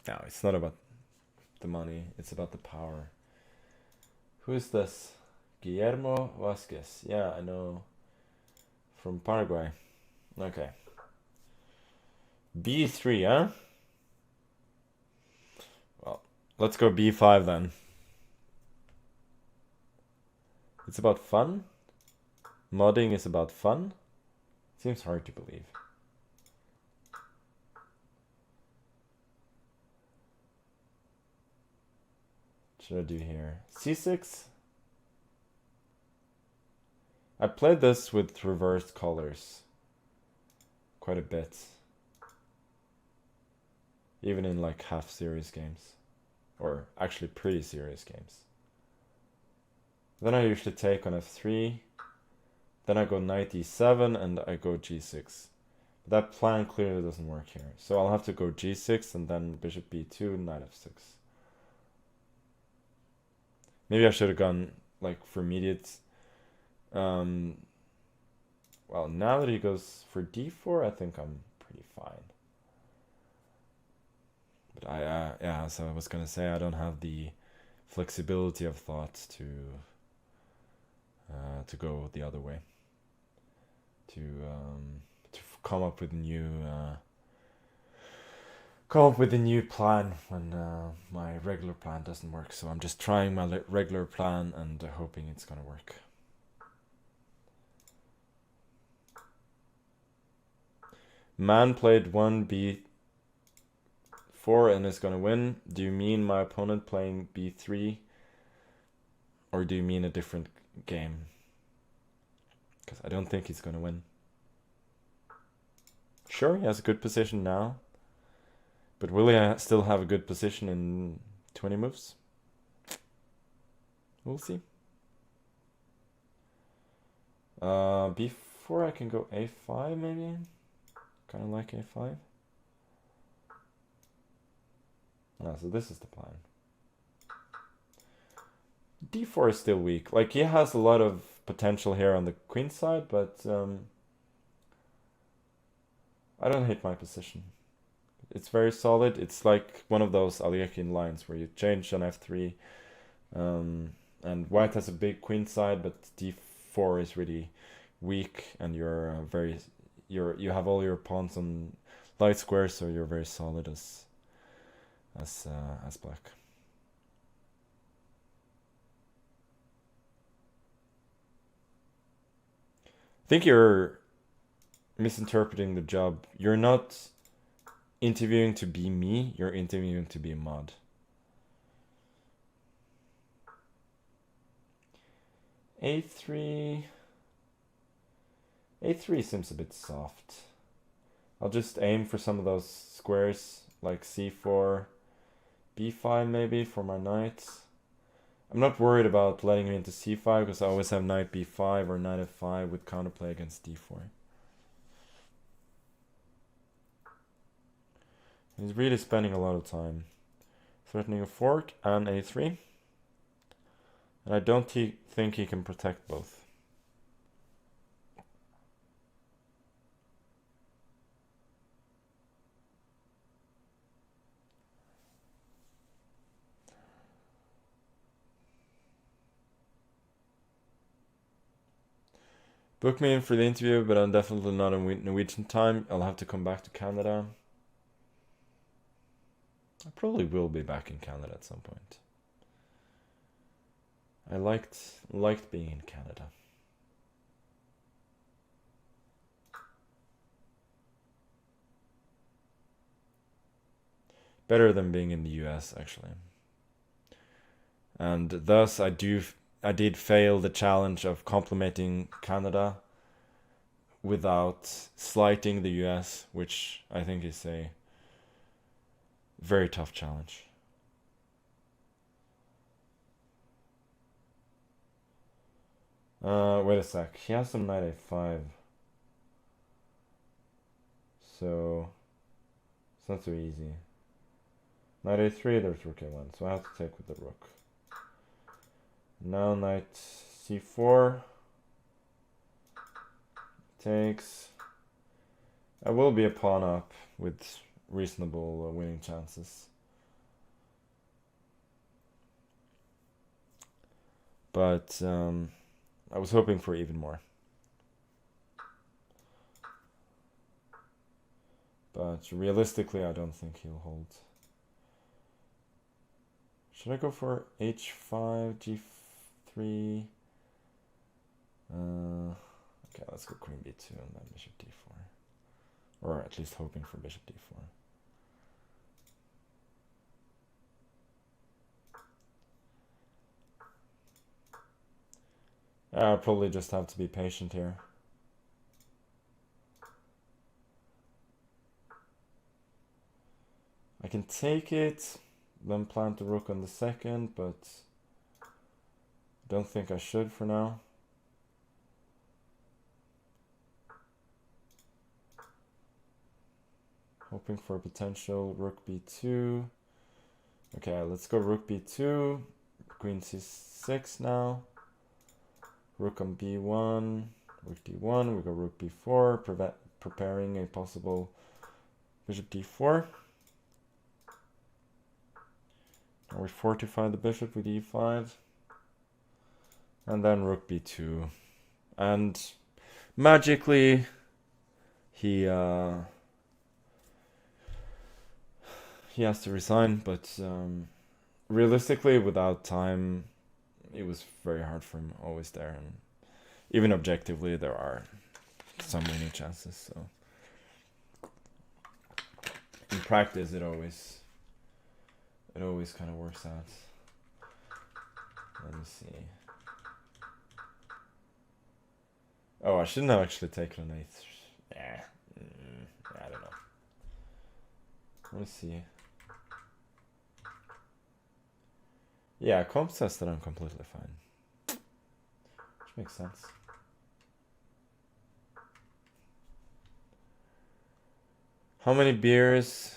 No, it's not about the money. It's about the power. Who is this? Guillermo Vasquez. Yeah, I know. From Paraguay. Okay. B3, huh? Well, let's go B5 then. It's about fun? Modding is about fun? Seems hard to believe. What should I do here? C6? I played this with reversed colors quite a bit. Even in like half serious games. Or actually pretty serious games. Then I usually take on f3. Then I go knight e7 and I go g6. But that plan clearly doesn't work here. So I'll have to go g6 and then bishop b2, knight f6. Maybe I should have gone like for immediate. Well, now that he goes for d4, I think I'm pretty fine. But yeah, as I was gonna say, I don't have the flexibility of thought to go the other way. To come up with a new plan when my regular plan doesn't work. So I'm just trying my regular plan and hoping it's gonna work. Man played 1b4 and is gonna win. Do you mean my opponent playing b3, or do you mean a different game? Because I don't think he's gonna win. Sure, he has a good position now, but will he still have a good position in 20 moves? We'll see. B4, I can go a5 maybe. Kind of like a5. So this is the plan. D4 is still weak. Like, he has a lot of potential here on the queen side, but I don't hate my position. It's very solid. It's like one of those Alekhine lines where you change on f3, and white has a big queen side, but d4 is really weak, and you have all your pawns on light squares, so you're very solid as black. I think you're misinterpreting the job. You're not interviewing to be me, you're interviewing to be a mod. A3 seems a bit soft. I'll just aim for some of those squares, like c4, b5 maybe for my knight. I'm not worried about letting him into c5 because I always have knight b5 or knight f5 with counterplay against d4. He's really spending a lot of time threatening a fork and a3. And I don't think he can protect both. Book me in for the interview, but I'm definitely not in Norwegian time. I'll have to come back to Canada. I probably will be back in Canada at some point. I liked being in Canada. Better than being in the US, actually. And thus I did fail the challenge of complimenting Canada without slighting the US, which I think is a very tough challenge. Wait a sec. He has some knight a5. So it's not so easy. Knight a3, there's rook a1, so I have to take with the rook. Now knight c4 takes. I will be a pawn up with reasonable winning chances. But I was hoping for even more. But realistically, I don't think he'll hold. Should I go for h5, g3? Okay, let's go queen b2 and then bishop d4. Or at least hoping for bishop d4. I'll probably just have to be patient here. I can take it, then plant the rook on the second, but I don't think I should for now. Hoping for a potential rook b2. Okay, let's go rook b2, queen c6 now. Rook on b1, rook d1, we go rook b4, preparing a possible bishop d4. Now we fortify the bishop with e5. And then rook b2. And magically, he has to resign, but realistically, without time, it was very hard for him, always there, and even objectively there are some winning chances, so in practice it always kind of works out. Let me see. Oh, I shouldn't have actually taken an 8. I don't know. Let me see. Yeah, comp says that I'm completely fine. Which makes sense. How many beers